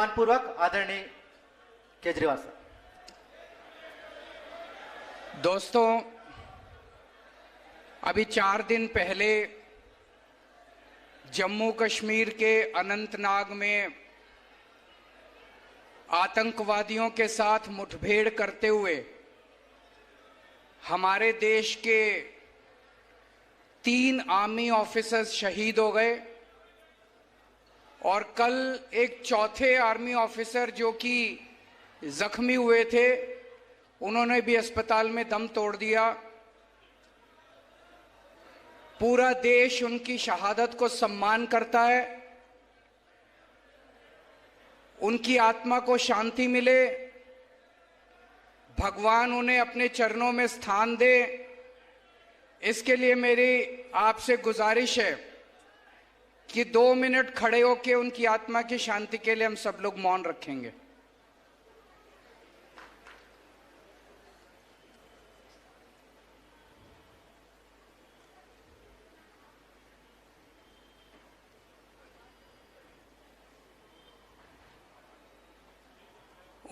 मानपूर्वक आदरणीय केजरीवाल साहब। दोस्तों, अभी 4 दिन पहले जम्मू कश्मीर के अनंतनाग में आतंकवादियों के साथ मुठभेड़ करते हुए हमारे देश के 3 आर्मी ऑफिसर्स शहीद हो गए और कल एक चौथे आर्मी ऑफिसर जो कि जख्मी हुए थे, उन्होंने भी अस्पताल में दम तोड़ दिया। पूरा देश उनकी शहादत को सम्मान करता है। उनकी आत्मा को शांति मिले, भगवान उन्हें अपने चरणों में स्थान दे, इसके लिए मेरी आपसे गुजारिश है कि 2 मिनट खड़े होकर उनकी आत्मा की शांति के लिए हम सब लोग मौन रखेंगे।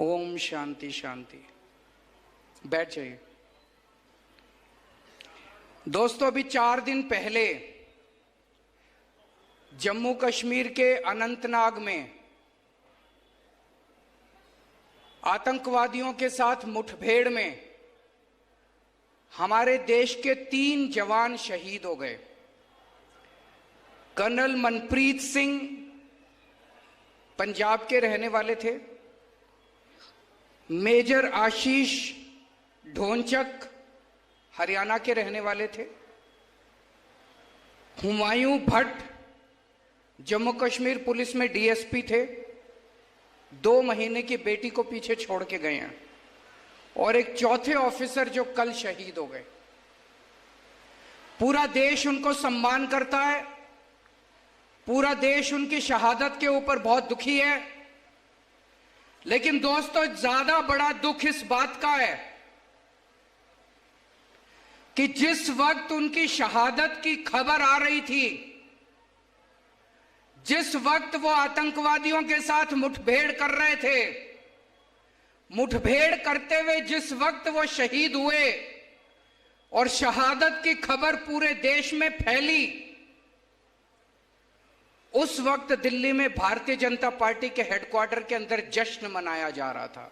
ओम शांति शांति। बैठ जाइए। दोस्तों, अभी 4 दिन पहले जम्मू कश्मीर के अनंतनाग में आतंकवादियों के साथ मुठभेड़ में हमारे देश के 3 जवान शहीद हो गए। कर्नल मनप्रीत सिंह पंजाब के रहने वाले थे, मेजर आशीष ढोंचक हरियाणा के रहने वाले थे, हुमायूं भट्ट जम्मू कश्मीर पुलिस में डीएसपी थे, 2 महीने की बेटी को पीछे छोड़ के गए हैं, और एक चौथे ऑफिसर जो कल शहीद हो गए। पूरा देश उनको सम्मान करता है, पूरा देश उनकी शहादत के ऊपर बहुत दुखी है। लेकिन दोस्तों, ज्यादा बड़ा दुख इस बात का है कि जिस वक्त उनकी शहादत की खबर आ रही थी, जिस वक्त वो आतंकवादियों के साथ मुठभेड़ कर रहे थे, मुठभेड़ करते हुए जिस वक्त वो शहीद हुए और शहादत की खबर पूरे देश में फैली, उस वक्त दिल्ली में भारतीय जनता पार्टी के हेडक्वार्टर के अंदर जश्न मनाया जा रहा था।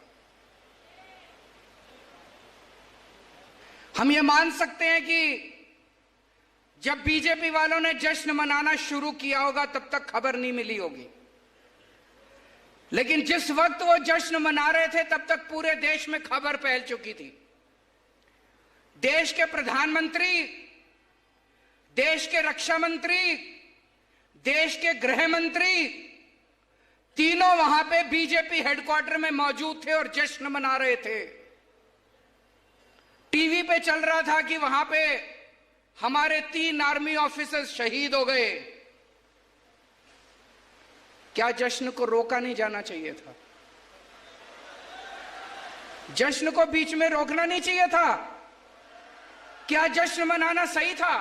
हम ये मान सकते हैं कि जब बीजेपी वालों ने जश्न मनाना शुरू किया होगा तब तक खबर नहीं मिली होगी, लेकिन जिस वक्त वो जश्न मना रहे थे तब तक पूरे देश में खबर फैल चुकी थी। देश के प्रधानमंत्री, देश के रक्षा मंत्री, देश के गृह मंत्री, तीनों वहां पे बीजेपी हेडक्वार्टर में मौजूद थे और जश्न मना रहे थे। टीवी पे चल रहा था कि वहां पे हमारे 3 आर्मी ऑफिसर्स शहीद हो गए। क्या जश्न को रोका नहीं जाना चाहिए था? जश्न को बीच में रोकना नहीं चाहिए था? क्या जश्न मनाना सही था?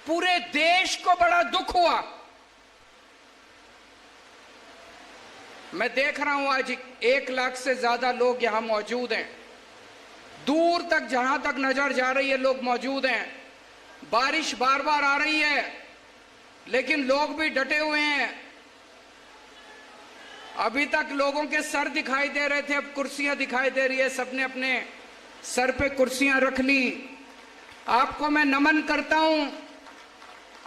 पूरे देश को बड़ा दुख हुआ। मैं देख रहा हूं आज 1 लाख से ज्यादा लोग यहां मौजूद हैं। दूर तक, जहां तक नजर जा रही है, लोग मौजूद हैं। बारिश बार बार आ रही है, लेकिन लोग भी डटे हुए हैं। अभी तक लोगों के सर दिखाई दे रहे थे, अब कुर्सियां दिखाई दे रही है। सबने अपने सर पे कुर्सियां रख ली। आपको मैं नमन करता हूं,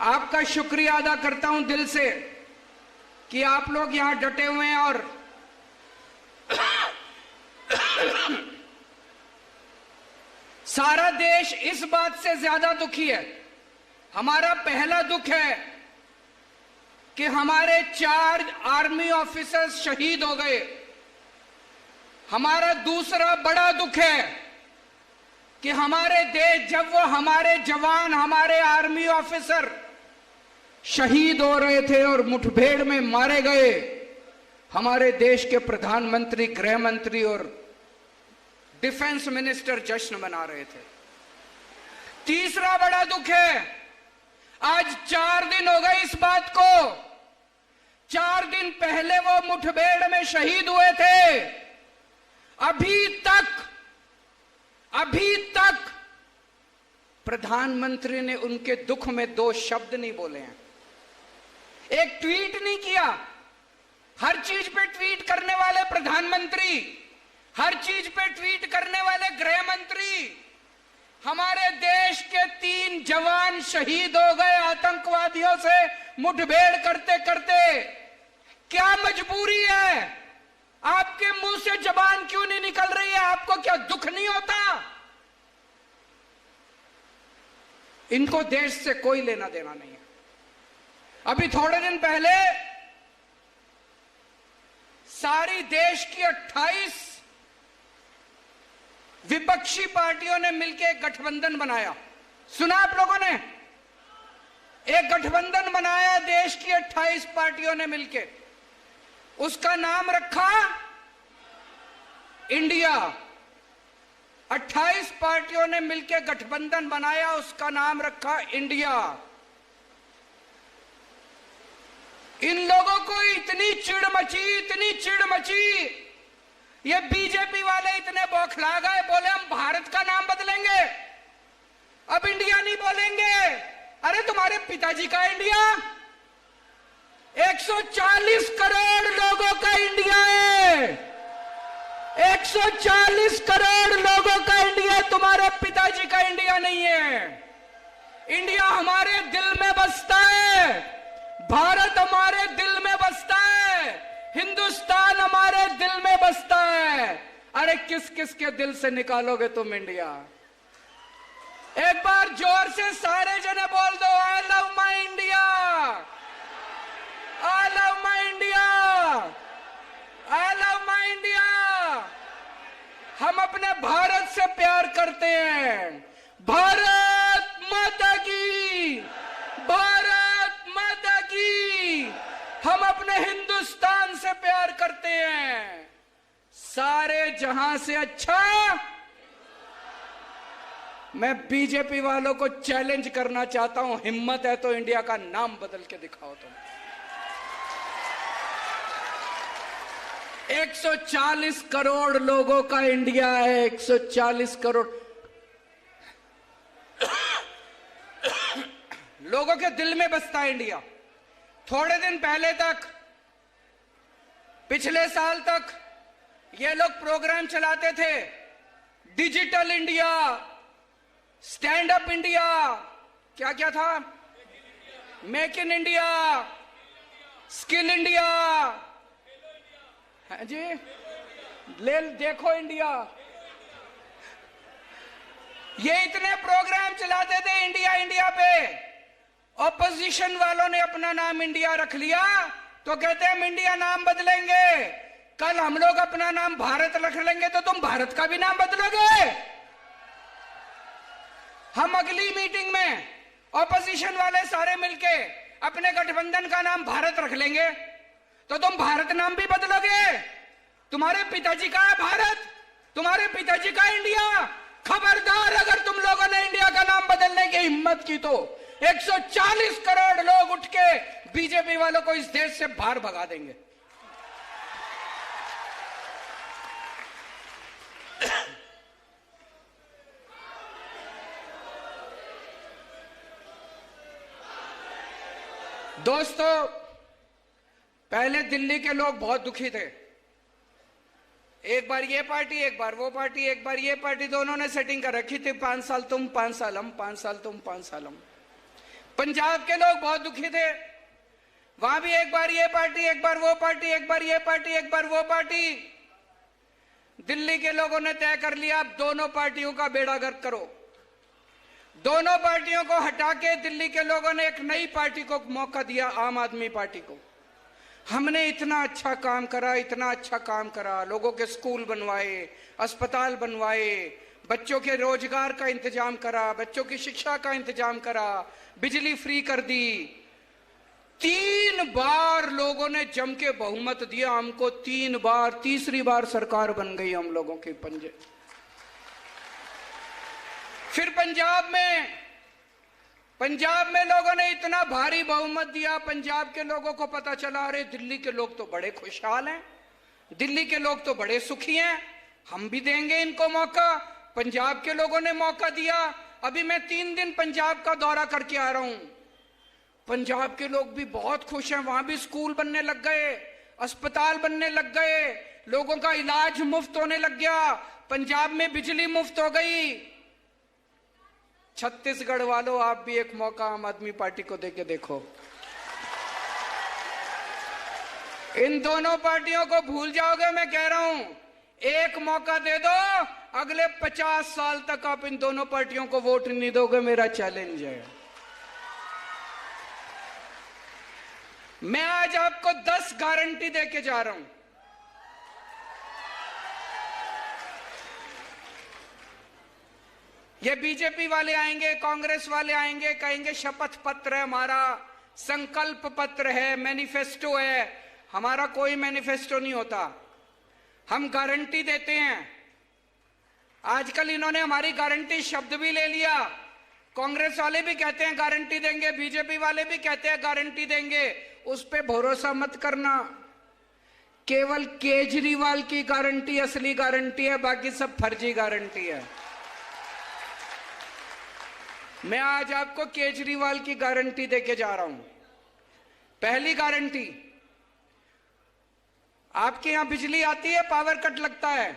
आपका शुक्रिया अदा करता हूं दिल से कि आप लोग यहां डटे हुए हैं। और सारा देश इस बात से ज्यादा दुखी है। हमारा पहला दुख है कि हमारे 4 आर्मी ऑफिसर्स शहीद हो गए। हमारा दूसरा बड़ा दुख है कि हमारे देश, जब वो हमारे जवान, हमारे आर्मी ऑफिसर शहीद हो रहे थे और मुठभेड़ में मारे गए, हमारे देश के प्रधानमंत्री, गृह मंत्री और डिफेंस मिनिस्टर जश्न मना रहे थे। तीसरा बड़ा दुख है, आज 4 दिन हो गए इस बात को, 4 दिन दिन पहले वो मुठभेड़ में शहीद हुए थे, अभी तक प्रधानमंत्री ने उनके दुख में 2 शब्द नहीं बोले हैं, एक ट्वीट नहीं किया। हर चीज पे ट्वीट करने वाले प्रधानमंत्री, हर चीज पे ट्वीट करने वाले गृह मंत्री, हमारे देश के 3 जवान शहीद हो गए आतंकवादियों से मुठभेड़ करते करते। क्या मजबूरी है? आपके मुंह से जबान क्यों नहीं निकल रही है? आपको क्या दुख नहीं होता? इनको देश से कोई लेना देना नहीं है। अभी थोड़े दिन पहले सारी देश की 28 विपक्षी पार्टियों ने मिलकर एक गठबंधन बनाया। सुना आप लोगों ने? एक गठबंधन बनाया देश की 28 पार्टियों ने मिलकर, उसका नाम रखा इंडिया। 28 पार्टियों ने मिलकर गठबंधन बनाया, उसका नाम रखा इंडिया। इन लोगों को इतनी चिड़ मची, ये बीजेपी वाले इतने बौखला गए, बोले हम भारत का नाम बदलेंगे, अब इंडिया नहीं बोलेंगे। अरे तुम्हारे पिताजी का इंडिया, 140 करोड़ लोगों का इंडिया है, 140 करोड़ लोगों का इंडिया, तुम्हारे पिताजी का इंडिया नहीं है। इंडिया हमारे दिल में बसता है, भारत हमारे दिल में बसता है, हिंदुस्तान हमारे दिल में बसता है। अरे किस किस के दिल से निकालोगे तुम इंडिया? एक बार जोर से सारे जने बोल दो, I love my India, I love my India, I love my India. हम अपने भारत से प्यार करते हैं। भारत माता की, भारत माता की। हम अपने हिंदुस्तान से प्यार करते हैं। सारे जहां से अच्छा। मैं बीजेपी वालों को चैलेंज करना चाहता हूं, हिम्मत है तो इंडिया का नाम बदल के दिखाओ तुम। 140 करोड़ लोगों का इंडिया है, 140 करोड़ लोगों के दिल में बसता है इंडिया। थोड़े दिन पहले तक, पिछले साल तक ये लोग प्रोग्राम चलाते थे, digital India, stand up India, क्या क्या था, make in India, skill India, है जी, ले देखो इंडिया। ये इतने प्रोग्राम चलाते थे इंडिया इंडिया पे। ऑपोजिशन वालों ने अपना नाम इंडिया रख लिया तो कहते हैं हम इंडिया नाम बदलेंगे। कल हम लोग अपना नाम भारत रख लेंगे तो तुम भारत का भी नाम बदलोगे। हम अगली मीटिंग में ऑपोजिशन वाले सारे मिलके अपने गठबंधन का नाम भारत रख लेंगे तो तुम भारत नाम भी बदलोगे। तुम्हारे पिताजी का है भारत, तुम्हारे पिताजी का इंडिया। खबरदार अगर तुम लोगों ने इंडिया का नाम बदलने की हिम्मत की तो 140 करोड़ लोग उठ के बीजेपी वालों को इस देश से बाहर भगा देंगे। दोस्तों, पहले दिल्ली के लोग बहुत दुखी थे। एक बार ये पार्टी, एक बार वो पार्टी, एक बार ये पार्टी, दोनों ने सेटिंग कर रखी थी, 5 साल तुम, 5 साल हम, 5 साल तुम, 5 साल हम। पंजाब के लोग बहुत दुखी थे, वहां भी एक बार ये पार्टी, एक बार वो पार्टी, एक बार ये पार्टी, एक बार वो पार्टी। दिल्ली के लोगों ने तय कर लिया अब दोनों पार्टियों का बेड़ा गर्क करो। दोनों पार्टियों को हटा के दिल्ली के लोगों ने एक नई पार्टी को मौका दिया, आम आदमी पार्टी को। हमने इतना अच्छा काम करा, इतना अच्छा काम करा, लोगों के स्कूल बनवाए, अस्पताल बनवाए, बच्चों के रोजगार का इंतजाम करा, बच्चों की शिक्षा का इंतजाम करा, बिजली फ्री कर दी। 3 बार लोगों ने जम के बहुमत दिया हमको, 3 बार, तीसरी बार सरकार बन गई हम लोगों के पंजे। फिर पंजाब में पंजाब में लोगों ने इतना भारी बहुमत दिया, पंजाब के लोगों को पता चला अरे दिल्ली के लोग तो बड़े खुशहाल हैं, दिल्ली के लोग तो बड़े सुखी हैं, हम भी देंगे इनको मौका। पंजाब के लोगों ने मौका दिया। अभी मैं 3 दिन पंजाब का दौरा करके आ रहा हूं। पंजाब के लोग भी बहुत खुश हैं, वहां भी स्कूल बनने लग गए, अस्पताल बनने लग गए, लोगों का इलाज मुफ्त होने लग गया, पंजाब में बिजली मुफ्त हो गई। छत्तीसगढ़ वालों, आप भी एक मौका आम आदमी पार्टी को देके देखो। इन दोनों पार्टियों को भूल जाओगे, मैं कह रहा हूं। एक मौका दे दो, अगले 50 साल तक आप इन दोनों पार्टियों को वोट नहीं दोगे, मेरा चैलेंज है। मैं आज आपको 10 गारंटी देके जा रहा हूं। ये बीजेपी वाले आएंगे, कांग्रेस वाले आएंगे, कहेंगे शपथ पत्र है हमारा, संकल्प पत्र है, मैनिफेस्टो है। हमारा कोई मैनिफेस्टो नहीं होता, हम गारंटी देते हैं। आजकल इन्होंने हमारी गारंटी शब्द भी ले लिया। कांग्रेस वाले भी कहते हैं गारंटी देंगे, बीजेपी वाले भी कहते हैं गारंटी देंगे। उस पे भरोसा मत करना। केवल केजरीवाल की गारंटी असली गारंटी है, बाकी सब फर्जी गारंटी है। मैं आज आपको केजरीवाल की गारंटी देके जा रहा हूं। पहली गारंटी, आपके यहां बिजली आती है, पावर कट लगता है,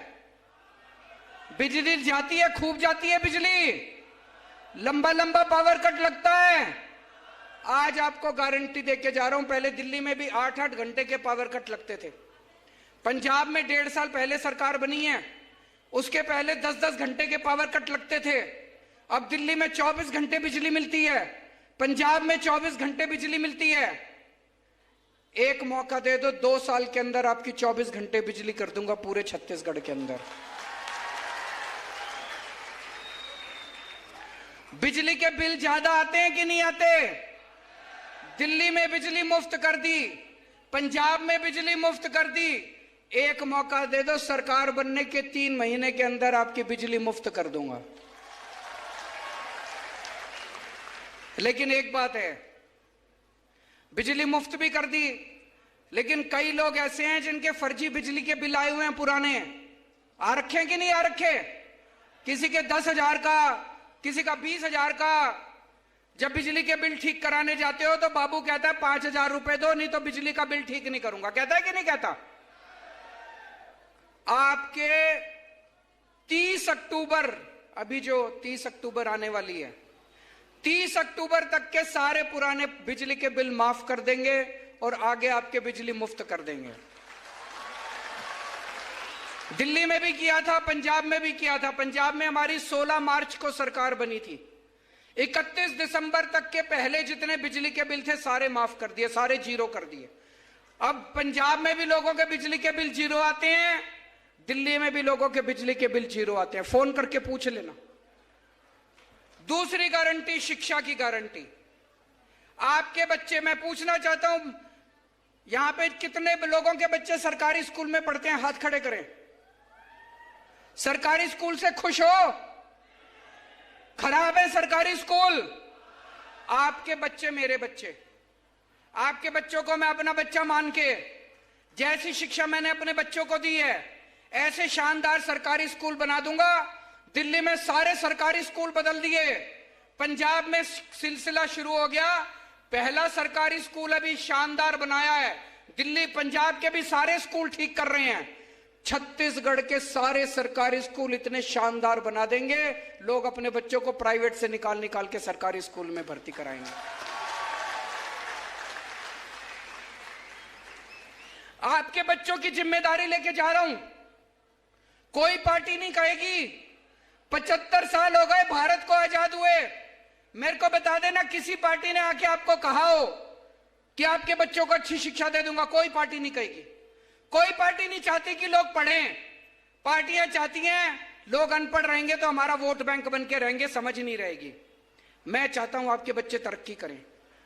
बिजली जाती है, खूब जाती है बिजली, लंबा लंबा पावर कट लगता है। आज आपको गारंटी देके जा रहा हूं। पहले दिल्ली में भी 8-8 घंटे के पावर कट लगते थे। पंजाब में 1.5 साल पहले सरकार बनी है, उसके पहले 10-10 घंटे के पावर कट लगते थे। अब दिल्ली में 24 घंटे बिजली मिलती है, पंजाब में 24 घंटे बिजली मिलती है। एक मौका दे दो, 2 साल के अंदर आपकी 24 घंटे बिजली कर दूंगा पूरे छत्तीसगढ़ के अंदर। बिजली के बिल ज्यादा आते हैं कि नहीं आते? दिल्ली में बिजली मुफ्त कर दी, पंजाब में बिजली मुफ्त कर दी। एक मौका दे दो, सरकार बनने के 3 महीने के अंदर आपकी बिजली मुफ्त कर दूंगा। लेकिन एक बात है, बिजली मुफ्त भी कर दी, लेकिन कई लोग ऐसे हैं जिनके फर्जी बिजली के बिल आए हुए हैं, पुराने आ रखे हैं कि नहीं आ रखे? किसी के 10,000 का, किसी का 20,000 का। जब बिजली के बिल ठीक कराने जाते हो तो बाबू कहता है 5,000 रुपए दो, नहीं तो बिजली का बिल ठीक नहीं करूंगा। कहता है कि नहीं कहता? आपके 30 अक्टूबर, अभी जो 30 अक्टूबर आने वाली है, 30 अक्टूबर तक के सारे पुराने बिजली के बिल माफ कर देंगे और आगे आपके बिजली मुफ्त कर देंगे। दिल्ली में भी किया था, पंजाब में भी किया था। पंजाब में हमारी 16 मार्च को सरकार बनी थी। 31 दिसंबर तक के पहले जितने बिजली के बिल थे सारे माफ कर दिए, सारे जीरो कर दिए। अब पंजाब में भी लोगों के बिजली के बिल जीरो आते हैं, दिल्ली में भी लोगों के बिजली के बिल जीरो आते हैं। फोन करके पूछ लेना। दूसरी गारंटी, शिक्षा की गारंटी। आपके बच्चे, मैं पूछना चाहता हूं, यहां पे कितने लोगों के बच्चे सरकारी स्कूल में पढ़ते हैं? हाथ खड़े करें। सरकारी स्कूल से खुश हो? खराब है सरकारी स्कूल? आपके बच्चे मेरे बच्चे, आपके बच्चों को मैं अपना बच्चा मान के, जैसी शिक्षा मैंने अपने बच्चों को दी है, ऐसे शानदार सरकारी स्कूल बना दूंगा। दिल्ली में सारे सरकारी स्कूल बदल दिए, पंजाब में सिलसिला शुरू हो गया। पहला सरकारी स्कूल अभी शानदार बनाया है, दिल्ली पंजाब के भी सारे स्कूल ठीक कर रहे हैं। छत्तीसगढ़ के सारे सरकारी स्कूल इतने शानदार बना देंगे, लोग अपने बच्चों को प्राइवेट से निकाल निकाल के सरकारी स्कूल में भर्ती कराएंगे। आपके बच्चों की जिम्मेदारी लेके जा रहा हूं। कोई पार्टी नहीं कहेगी 75 साल हो गए भारत को आजाद हुए, मेरे को बता देना किसी पार्टी ने आके आपको कहा हो कि आपके बच्चों को अच्छी शिक्षा दे दूंगा। कोई पार्टी नहीं कहेगी। कोई पार्टी नहीं चाहती कि लोग पढ़ें। पार्टियां चाहती हैं लोग अनपढ़ रहेंगे तो हमारा वोट बैंक बन के रहेंगे, समझ नहीं रहेगी। मैं चाहता हूं आपके बच्चे तरक्की करें।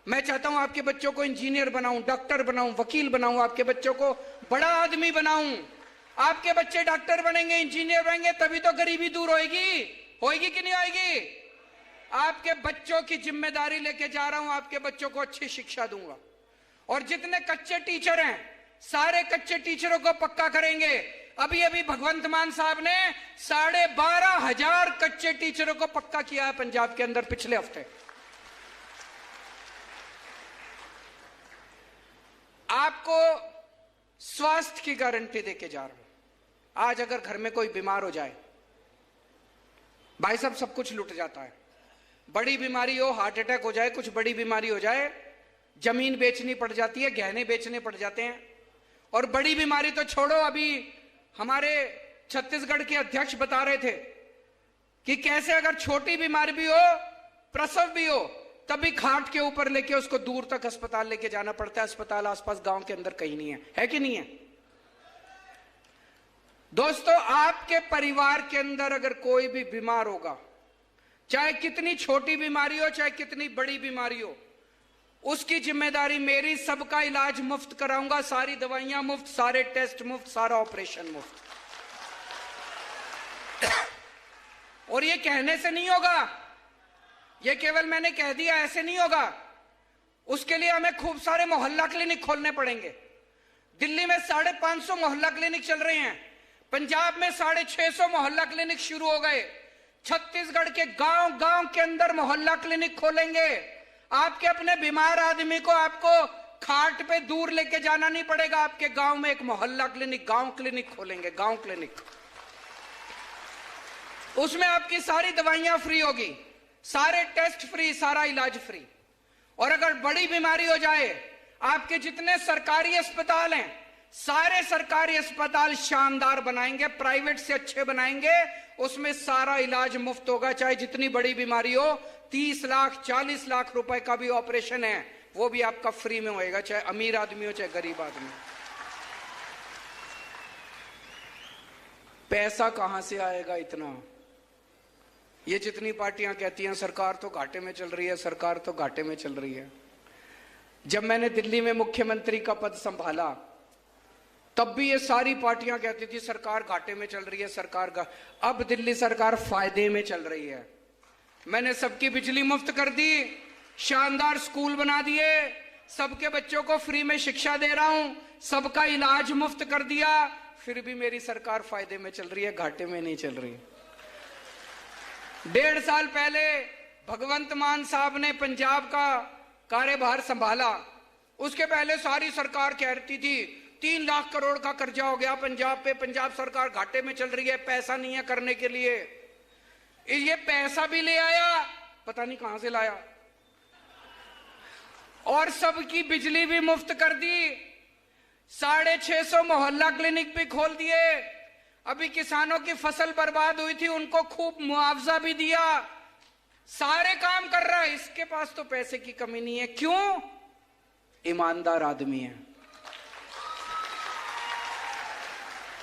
मैं चाहता हूं आपके बच्चों को इंजीनियर बनाऊं, डॉक्टर बनाऊं, वकील बनाऊं, आपके बच्चों को बड़ा आदमी बनाऊं। आपके बच्चे डॉक्टर बनेंगे, इंजीनियर बनेंगे, तभी तो गरीबी दूर होएगी। होएगी कि नहीं होएगी? आपके बच्चों की जिम्मेदारी लेके जा रहा हूं, आपके बच्चों को अच्छी शिक्षा दूंगा। और जितने कच्चे टीचर हैं, सारे कच्चे टीचरों को पक्का करेंगे। अभी अभी भगवंत मान साहब ने 12,500 कच्चे टीचरों को पक्का किया है पंजाब के अंदर पिछले हफ्ते। आपको स्वास्थ्य की गारंटी देके जा रहा हूं। आज अगर घर में कोई बीमार हो जाए, भाई साहब सब कुछ लुट जाता है। बड़ी बीमारी हो, हार्ट अटैक हो जाए, कुछ बड़ी बीमारी हो जाए, जमीन बेचनी पड़ जाती है, गहने बेचने पड़ जाते हैं। और बड़ी बीमारी तो छोड़ो, अभी हमारे छत्तीसगढ़ के अध्यक्ष बता रहे थे कि कैसे अगर छोटी बीमारी भी हो, प्रसव भी हो, तभी खाट के ऊपर लेके उसको दूर तक अस्पताल लेके जाना पड़ता है। अस्पताल आसपास गांव के अंदर कहीं नहीं है कि नहीं है? दोस्तों, आपके परिवार के अंदर अगर कोई भी बीमार होगा, चाहे कितनी छोटी बीमारी हो, चाहे कितनी बड़ी बीमारी हो, उसकी जिम्मेदारी मेरी। सबका इलाज मुफ्त कराऊंगा, सारी दवाइयां मुफ्त, सारे टेस्ट मुफ्त, सारा ऑपरेशन मुफ्त। और ये कहने से नहीं होगा, ये केवल मैंने कह दिया, ऐसे नहीं होगा। उसके लिए हमें खूब सारे मोहल्ला क्लिनिक खोलने पड़ेंगे। दिल्ली में 550 मोहल्ला क्लिनिक चल रहे हैं, पंजाब में 650 मोहल्ला क्लिनिक शुरू हो गए। छत्तीसगढ़ के गांव गांव के अंदर मोहल्ला क्लिनिक खोलेंगे। आपके अपने बीमार आदमी को आपको खाट पे दूर लेके जाना नहीं पड़ेगा। आपके गांव में एक मोहल्ला क्लिनिक, गांव क्लिनिक खोलेंगे, गांव क्लिनिक। उसमें आपकी सारी दवाइयां फ्री होगी, सारे टेस्ट फ्री, सारा इलाज फ्री। और अगर बड़ी बीमारी हो जाए, आपके जितने सरकारी अस्पताल हैं, सारे सरकारी अस्पताल शानदार बनाएंगे, प्राइवेट से अच्छे बनाएंगे। उसमें सारा इलाज मुफ्त होगा, चाहे जितनी बड़ी बीमारी हो। 30 लाख 40 लाख रुपए का भी ऑपरेशन है, वो भी आपका फ्री में होएगा, चाहे अमीर आदमी हो चाहे गरीब आदमी। पैसा कहां से आएगा इतना? ये जितनी पार्टियां कहती हैं सरकार तो घाटे में चल रही है, सरकार तो घाटे में चल रही है। जब मैंने दिल्ली में मुख्यमंत्री का पद संभाला, तब भी ये सारी पार्टियां कहती थी सरकार घाटे में चल रही है, सरकार अब दिल्ली सरकार फायदे में चल रही है। मैंने सबकी बिजली मुफ्त कर दी, शानदार स्कूल बना दिए, सबके बच्चों को फ्री में शिक्षा दे रहा हूं, सबका इलाज मुफ्त कर दिया। फिर भी मेरी सरकार फायदे में चल रही है, घाटे में नहीं चल रही। 1.5 साल पहले भगवंत मान साहब ने पंजाब का कार्यभार संभाला। उसके पहले सारी सरकार कहती थी 3 लाख करोड़ का कर्जा हो गया पंजाब पे, पंजाब सरकार घाटे में चल रही है, पैसा नहीं है करने के लिए। ये पैसा भी ले आया, पता नहीं कहां से लाया, और सबकी बिजली भी मुफ्त कर दी। 650 मोहल्ला क्लिनिक भी खोल दिए। अभी किसानों की फसल बर्बाद हुई थी, उनको खूब मुआवजा भी दिया। सारे काम कर रहा है, इसके पास तो पैसे की कमी नहीं है। क्यों? ईमानदार आदमी है।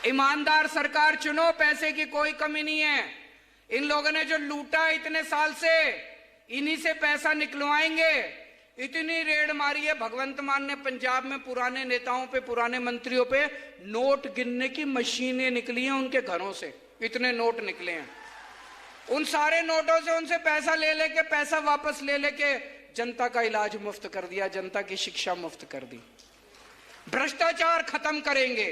ईमानदार सरकार चुनो, पैसे की कोई कमी नहीं है। इन लोगों ने जो लूटा इतने साल से, इन्हीं से पैसा निकलवाएंगे। इतनी रेड मारी है भगवंत मान ने पंजाब में, पुराने नेताओं पे, पुराने मंत्रियों पे नोट गिनने की मशीनें निकली हैं उनके घरों से, इतने नोट निकले हैं। उन सारे नोटों से उनसे पैसा ले लेके, पैसा वापस ले लेके जनता का इलाज मुफ्त कर दिया, जनता की शिक्षा मुफ्त कर दी। भ्रष्टाचार खत्म करेंगे।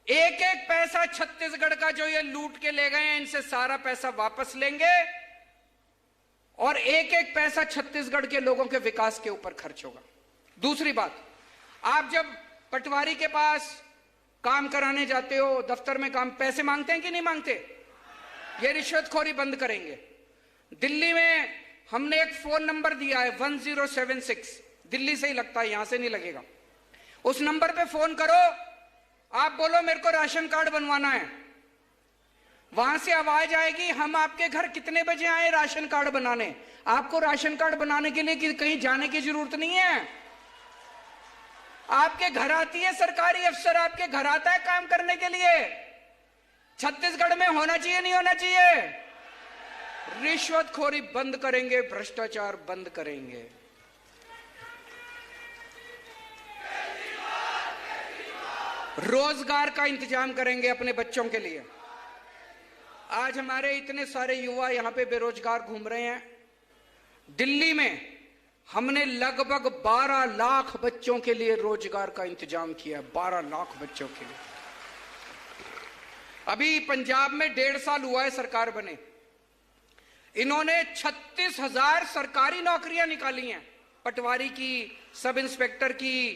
एक एक पैसा छत्तीसगढ़ का जो ये लूट के ले गए हैं, इनसे सारा पैसा वापस लेंगे और एक एक पैसा छत्तीसगढ़ के लोगों के विकास के ऊपर खर्च होगा। दूसरी बात, आप जब पटवारी के पास काम कराने जाते हो, दफ्तर में काम, पैसे मांगते हैं कि नहीं मांगते? ये रिश्वतखोरी बंद करेंगे। दिल्ली में हमने एक फोन नंबर दिया है 1076, दिल्ली से ही लगता है, यहां से नहीं लगेगा। उस नंबर पे फोन करो, आप बोलो मेरे को राशन कार्ड बनवाना है, वहां से आवाज आएगी हम आपके घर कितने बजे आए राशन कार्ड बनाने। आपको राशन कार्ड बनाने के लिए कहीं जाने की जरूरत नहीं है, आपके घर आती है सरकारी अफसर, आपके घर आता है काम करने के लिए। छत्तीसगढ़ में होना चाहिए नहीं होना चाहिए? रिश्वतखोरी बंद करेंगे, भ्रष्टाचार बंद करेंगे। रोजगार का इंतजाम करेंगे अपने बच्चों के लिए। आज हमारे इतने सारे युवा यहां पे बेरोजगार घूम रहे हैं। दिल्ली में हमने लगभग 12 लाख बच्चों के लिए रोजगार का इंतजाम किया, 12 लाख बच्चों के लिए। अभी पंजाब में 1.5 साल हुआ है सरकार बने, इन्होंने 36,000 सरकारी नौकरियां निकाली हैं, पटवारी की, सब इंस्पेक्टर की,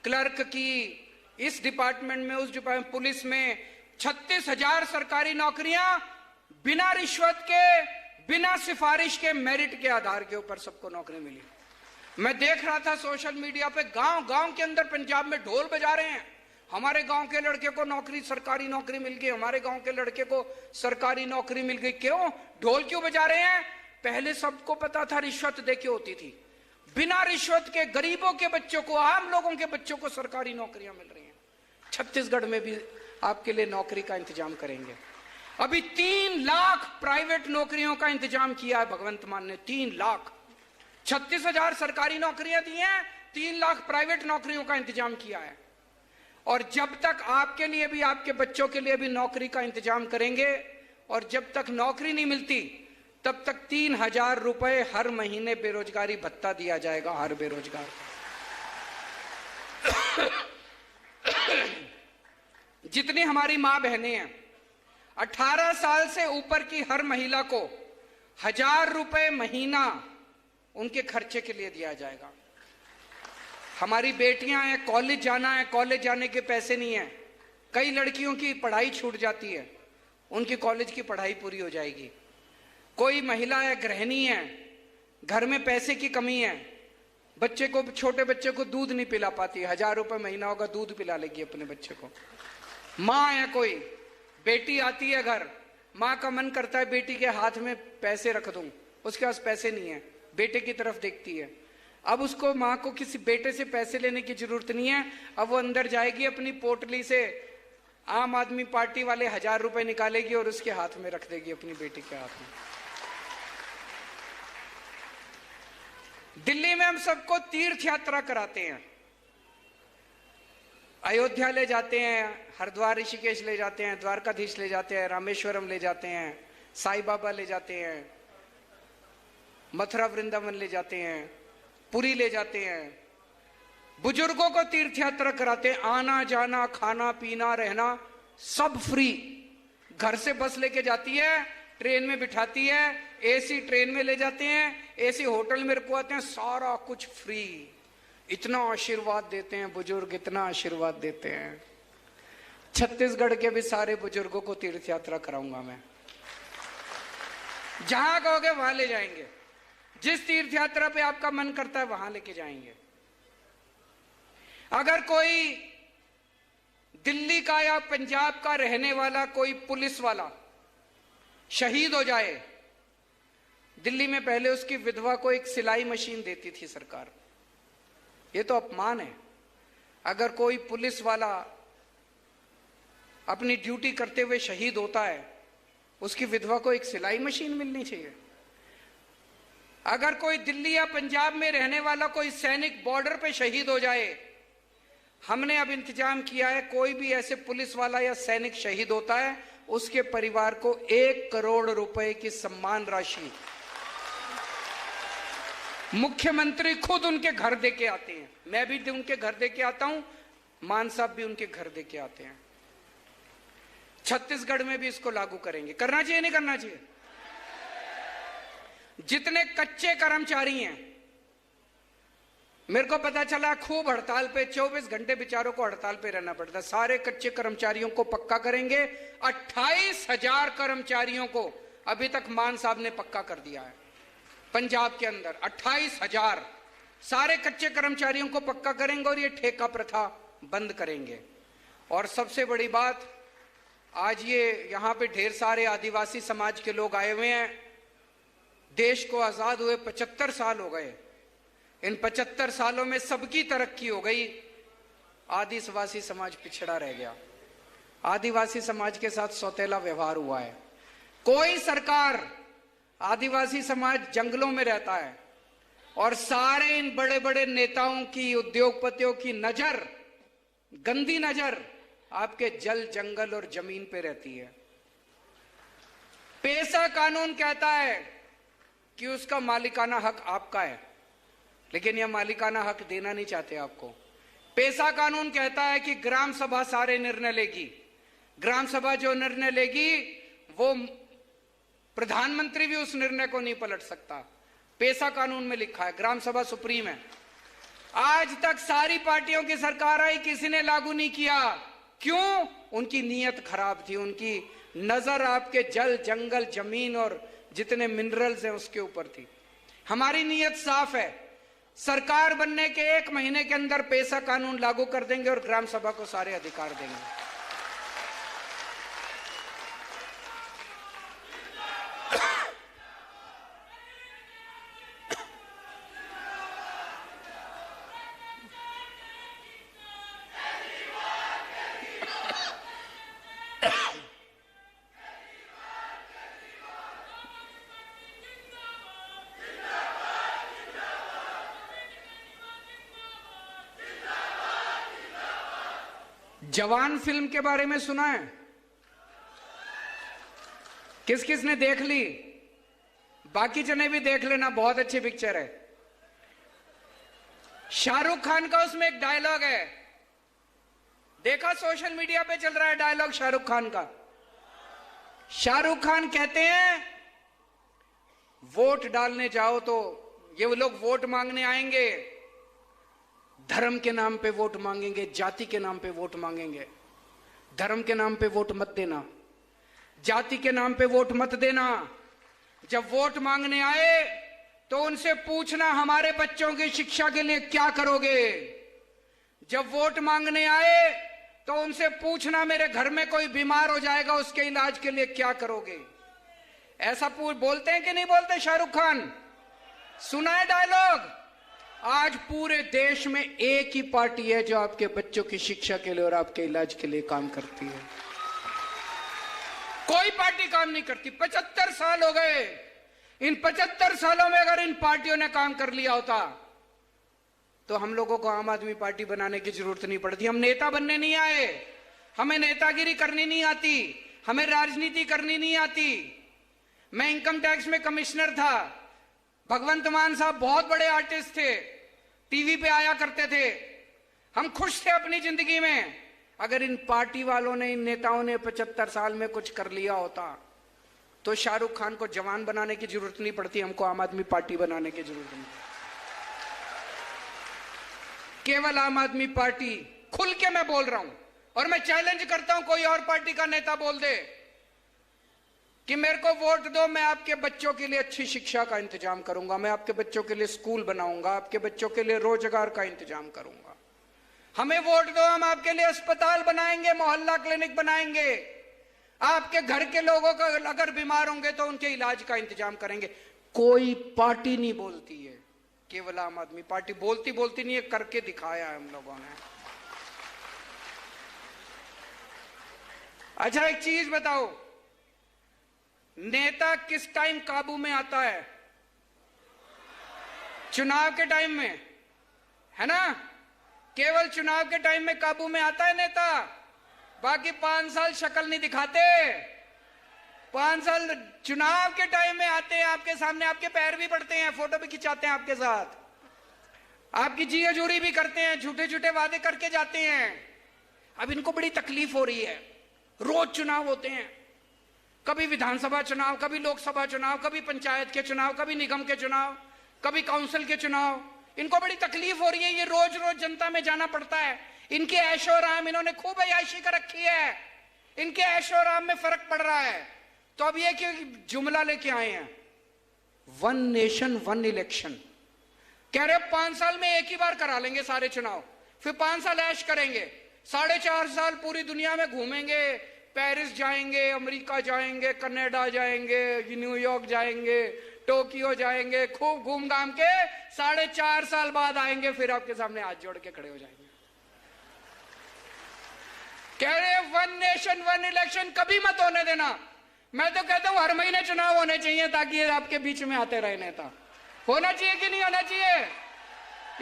क्लर्क की, इस डिपार्टमेंट में, उस डिपार्टमेंट, पुलिस में 36,000 सरकारी नौकरियां बिना रिश्वत के, बिना सिफारिश के, मेरिट के आधार के ऊपर सबको नौकरी मिली। मैं देख रहा था सोशल मीडिया पे, गांव गांव के अंदर पंजाब में ढोल बजा रहे हैं, हमारे गांव के लड़के को नौकरी, सरकारी नौकरी मिल गई, हमारे गांव के लड़के को सरकारी नौकरी मिल गई। क्यों ढोल क्यों बजा रहे हैं? पहले सबको पता था रिश्वत देके होती थी, बिना रिश्वत के गरीबों के बच्चों को, आम लोगों के बच्चों को सरकारी नौकरियां मिल रही हैं। छत्तीसगढ़ में भी आपके लिए नौकरी का इंतजाम करेंगे। अभी 3 लाख प्राइवेट नौकरियों का इंतजाम किया है भगवंत मान ने, 3 लाख। 36,000 सरकारी नौकरियां दी हैं, 3 लाख प्राइवेट नौकरियों का इंतजाम किया है। और जब तक आपके लिए भी, आपके बच्चों के लिए भी नौकरी का इंतजाम करेंगे, और जब तक नौकरी नहीं मिलती तब तक 3,000 रुपए हर महीने बेरोजगारी भत्ता दिया जाएगा हर बेरोजगार को। जितनी हमारी मां बहनें हैं, 18 साल से ऊपर की हर महिला को 1,000 रुपए महीना उनके खर्चे के लिए दिया जाएगा। हमारी बेटियां हैं, कॉलेज जाना है, कॉलेज जाने के पैसे नहीं है, कई लड़कियों की पढ़ाई छूट जाती है, उनकी कॉलेज की पढ़ाई पूरी हो जाएगी। कोई महिला है, गृहिणी है, घर में पैसे की कमी है, बच्चे को, छोटे बच्चे को दूध नहीं पिला पाती, 1,000 रुपए महीना होगा, दूध पिला लेगी अपने बच्चे को। माँ है, कोई बेटी आती है घर, माँ का मन करता है बेटी के हाथ में पैसे रख दूं, उसके पास पैसे नहीं है, बेटे की तरफ देखती है। अब उसको, माँ को किसी बेटे से पैसे लेने की जरूरत नहीं है, अब वो अंदर जाएगी, अपनी पोटली से आम आदमी पार्टी वाले 1,000 रुपए निकालेगी और उसके हाथ में रख देगी, अपनी बेटी के हाथ में। दिल्ली में हम सबको तीर्थ यात्रा कराते हैं, अयोध्या ले जाते हैं, हरिद्वार ऋषिकेश ले जाते हैं, द्वारकाधीश ले जाते हैं, रामेश्वरम ले जाते हैं, साईं बाबा ले जाते हैं, मथुरा वृंदावन ले जाते हैं, पुरी ले जाते हैं। बुजुर्गों को तीर्थ यात्रा कराते हैं, आना जाना, खाना पीना, रहना सब फ्री। घर से बस लेके जाती है, ट्रेन में बिठाती है, एसी ट्रेन में ले जाते हैं, एसी होटल में रुकवाते हैं, सारा कुछ फ्री। इतना आशीर्वाद देते हैं बुजुर्ग, इतना आशीर्वाद देते हैं। छत्तीसगढ़ के भी सारे बुजुर्गों को तीर्थ यात्रा कराऊंगा मैं, जहां कहोगे वहां ले जाएंगे, जिस तीर्थ यात्रा पे आपका मन करता है वहां लेके जाएंगे। अगर कोई दिल्ली का या पंजाब का रहने वाला कोई पुलिस वाला शहीद हो जाए, दिल्ली में पहले उसकी विधवा को एक सिलाई मशीन देती थी सरकार, ये तो अपमान है। अगर कोई पुलिस वाला अपनी ड्यूटी करते हुए शहीद होता है, उसकी विधवा को एक सिलाई मशीन मिलनी चाहिए। अगर कोई दिल्ली या पंजाब में रहने वाला कोई सैनिक बॉर्डर पे शहीद हो जाए, हमने अब इंतजाम किया है, कोई भी ऐसे पुलिस वाला या सैनिक शहीद होता है, उसके परिवार को 1 करोड़ रुपए की सम्मान राशि मुख्यमंत्री खुद उनके घर दे के आते हैं। मैं भी उनके घर दे के आता हूं, मान साहब भी उनके घर दे के आते हैं। छत्तीसगढ़ में भी इसको लागू करेंगे। करना चाहिए नहीं करना चाहिए? जितने कच्चे कर्मचारी हैं, मेरे को पता चला खूब हड़ताल पे, 24 घंटे बेचारों को हड़ताल पे रहना पड़ता, सारे कच्चे कर्मचारियों को पक्का करेंगे। 28,000 कर्मचारियों को अभी तक मान साहब ने पक्का कर दिया है पंजाब के अंदर। 28,000 सारे कच्चे कर्मचारियों को पक्का करेंगे और ये ठेका प्रथा बंद करेंगे। और सबसे बड़ी बात, आज ये यहां पे ढेर सारे आदिवासी समाज के लोग आए हुए हैं। देश को आजाद हुए 75 साल हो गए, इन 75 सालों में सबकी तरक्की हो गई, आदिवासी समाज पिछड़ा रह गया। आदिवासी समाज के साथ सौतेला व्यवहार हुआ है। कोई सरकार, आदिवासी समाज जंगलों में रहता है और सारे इन बड़े बड़े नेताओं की, उद्योगपतियों की नजर, गंदी नजर आपके जल, जंगल और जमीन पे रहती है। पेशा कानून कहता है कि उसका मालिकाना हक आपका है, लेकिन यह मालिकाना हक देना नहीं चाहते आपको। पेशा कानून कहता है कि ग्राम सभा सारे निर्णय लेगी, ग्राम सभा जो निर्णय लेगी वो प्रधानमंत्री भी उस निर्णय को नहीं पलट सकता। पेशा कानून में लिखा है, ग्राम सभा सुप्रीम है। आज तक सारी पार्टियों की सरकार आई, किसी ने लागू नहीं किया। क्यों? उनकी नीयत खराब थी, उनकी नजर आपके जल जंगल जमीन और जितने मिनरल्स हैं उसके ऊपर थी। हमारी नीयत साफ है, सरकार बनने के 1 महीने के अंदर पेशा कानून लागू कर देंगे और ग्राम सभा को सारे अधिकार देंगे। जवान फिल्म के बारे में सुना है? किस किस ने देख ली? बाकी जने भी देख लेना, बहुत अच्छी पिक्चर है। शाहरुख खान का उसमें एक डायलॉग है, देखा सोशल मीडिया पे चल रहा है डायलॉग शाहरुख खान का। शाहरुख खान कहते हैं वोट डालने जाओ तो ये लोग वोट मांगने आएंगे, धर्म के नाम पे वोट मांगेंगे, जाति के नाम पे वोट मांगेंगे। धर्म के नाम पे वोट मत देना, जाति के नाम पे वोट मत देना। जब वोट मांगने आए तो उनसे पूछना हमारे बच्चों की शिक्षा के लिए क्या करोगे। जब वोट मांगने आए तो उनसे पूछना मेरे घर में कोई बीमार हो जाएगा उसके इलाज के लिए क्या करोगे। ऐसा बोलते हैं कि नहीं बोलते शाहरुख खान? सुना है डायलॉग? आज पूरे देश में एक ही पार्टी है जो आपके बच्चों की शिक्षा के लिए और आपके इलाज के लिए काम करती है। कोई पार्टी काम नहीं करती। 75 साल हो गए। इन 75 सालों में अगर इन पार्टियों ने काम कर लिया होता तो हम लोगों को आम आदमी पार्टी बनाने की जरूरत नहीं पड़ती। हम नेता बनने नहीं आए, हमें नेतागिरी करनी नहीं आती, हमें राजनीति करनी नहीं आती। मैं इनकम टैक्स में कमिश्नर था। भगवंत मान साहब बहुत बड़े आर्टिस्ट थे, टीवी पे आया करते थे। हम खुश थे अपनी जिंदगी में। अगर इन पार्टी वालों ने, इन नेताओं ने 75 साल में कुछ कर लिया होता तो शाहरुख खान को जवान बनाने की जरूरत नहीं पड़ती, हमको आम आदमी पार्टी बनाने की जरूरत नहीं। केवल आम आदमी पार्टी, खुल के मैं बोल रहा हूं और मैं चैलेंज करता हूं कोई और पार्टी का नेता बोल दे कि मेरे को वोट दो, मैं आपके बच्चों के लिए अच्छी शिक्षा का इंतजाम करूंगा, मैं आपके बच्चों के लिए स्कूल बनाऊंगा, आपके बच्चों के लिए रोजगार का इंतजाम करूंगा। हमें वोट दो, हम आपके लिए अस्पताल बनाएंगे, मोहल्ला क्लिनिक बनाएंगे, आपके घर के लोगों का अगर बीमार होंगे तो उनके इलाज का इंतजाम करेंगे। कोई पार्टी नहीं बोलती है, केवल आम आदमी पार्टी बोलती नहीं है, करके दिखाया है हम लोगों ने। अच्छा एक चीज बताओ, नेता किस टाइम काबू में आता है? चुनाव के टाइम में, है ना? केवल चुनाव के टाइम में काबू में आता है नेता। बाकी 5 साल शक्ल नहीं दिखाते। 5 साल चुनाव के टाइम में आते हैं, आपके सामने आपके पैर भी पड़ते हैं, फोटो भी खिंचाते हैं आपके साथ, आपकी जी हजूरी भी करते हैं, झूठे झूठे वादे करके जाते हैं। अब इनको बड़ी तकलीफ हो रही है, रोज चुनाव होते हैं, कभी विधानसभा चुनाव, कभी लोकसभा चुनाव, कभी पंचायत के चुनाव, कभी निगम के चुनाव, कभी काउंसिल के चुनाव। इनको बड़ी तकलीफ हो रही है, ये रोज रोज जनता में जाना पड़ता है। इनके ऐशो आराम, इन्होंने खूब अय्याशी कर रखी है, इनके ऐशो आराम में फर्क पड़ रहा है। तो अब ये कि जुमला लेके आए हैं, 1 नेशन 1 इलेक्शन। कह रहे 5 साल में एक ही बार करा लेंगे सारे चुनाव, फिर 5 साल ऐश करेंगे, 4.5 साल पूरी दुनिया में घूमेंगे, पेरिस जाएंगे, अमेरिका जाएंगे, कनाडा जाएंगे, न्यूयॉर्क जाएंगे, टोक्यो जाएंगे, खूब घूम घाम के 4.5 साल बाद आएंगे, फिर आपके सामने हाथ जोड़ के खड़े हो जाएंगे। कह रहे 1 नेशन 1 इलेक्शन कभी मत होने देना। मैं तो कहता हूं हर महीने चुनाव होने चाहिए ताकि आपके बीच में आते रहे नेता। होना चाहिए कि नहीं होना चाहिए?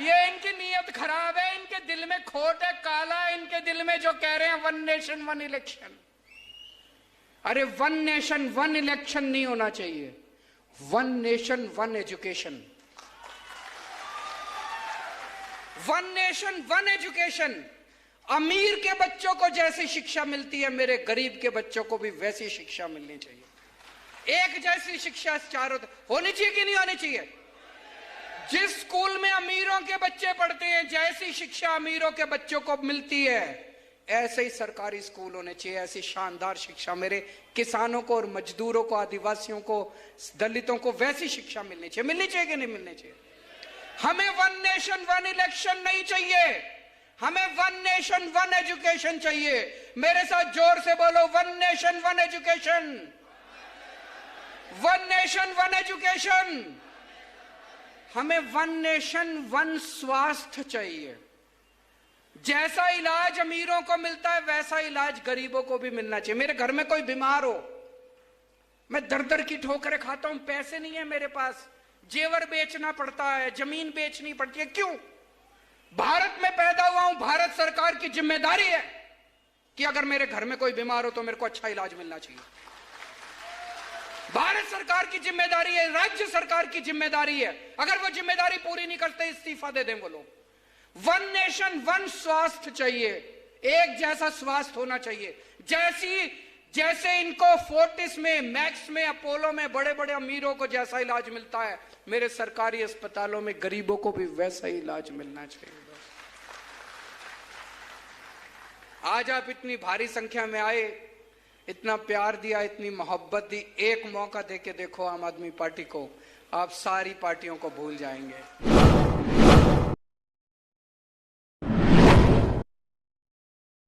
ये इनकी नीयत खराब है, इनके दिल में खोट है, काला है इनके दिल में, जो कह रहे हैं 1 नेशन 1 इलेक्शन। अरे वन नेशन वन इलेक्शन नहीं होना चाहिए, one nation one education, one nation one education. अमीर के बच्चों को जैसी शिक्षा मिलती है, मेरे गरीब के बच्चों को भी वैसी शिक्षा मिलनी चाहिए। एक जैसी शिक्षा चारों होनी चाहिए कि नहीं होनी चाहिए? जिस स्कूल में अमीरों के बच्चे पढ़ते हैं, जैसी शिक्षा अमीरों के बच्चों को मिलती है, ऐसे ही सरकारी स्कूल होने चाहिए। ऐसी शानदार शिक्षा मेरे किसानों को और मजदूरों को, आदिवासियों को, दलितों को वैसी शिक्षा मिलनी चाहिए। मिलनी चाहिए कि नहीं मिलनी चाहिए? हमें वन नेशन वन इलेक्शन नहीं चाहिए, हमें वन नेशन वन एजुकेशन चाहिए। मेरे साथ जोर से बोलो, one nation one education, one nation one education. हमें वन नेशन वन स्वास्थ्य चाहिए। जैसा इलाज अमीरों को मिलता है, वैसा इलाज गरीबों को भी मिलना चाहिए। मेरे घर में कोई बीमार हो, मैं दर दर की ठोकरें खाता हूं, पैसे नहीं है मेरे पास, जेवर बेचना पड़ता है, जमीन बेचनी पड़ती है। क्यों? भारत में पैदा हुआ हूं, भारत सरकार की जिम्मेदारी है कि अगर मेरे घर में कोई बीमार हो तो मेरे को अच्छा इलाज मिलना चाहिए। भारत सरकार की जिम्मेदारी है, राज्य सरकार की जिम्मेदारी है। अगर वो जिम्मेदारी पूरी नहीं करते, इस्तीफा दे दें वो लोग। वन नेशन वन स्वास्थ्य चाहिए, एक जैसा स्वास्थ्य होना चाहिए। जैसे इनको फोर्टिस में, मैक्स में, अपोलो में बड़े बड़े अमीरों को जैसा इलाज मिलता है, मेरे सरकारी अस्पतालों में गरीबों को भी वैसा ही इलाज मिलना चाहिए। आज आप इतनी भारी संख्या में आए, इतना प्यार दिया, इतनी मोहब्बत दी। एक मौका देके देखो आम आदमी पार्टी को, आप सारी पार्टियों को भूल जाएंगे।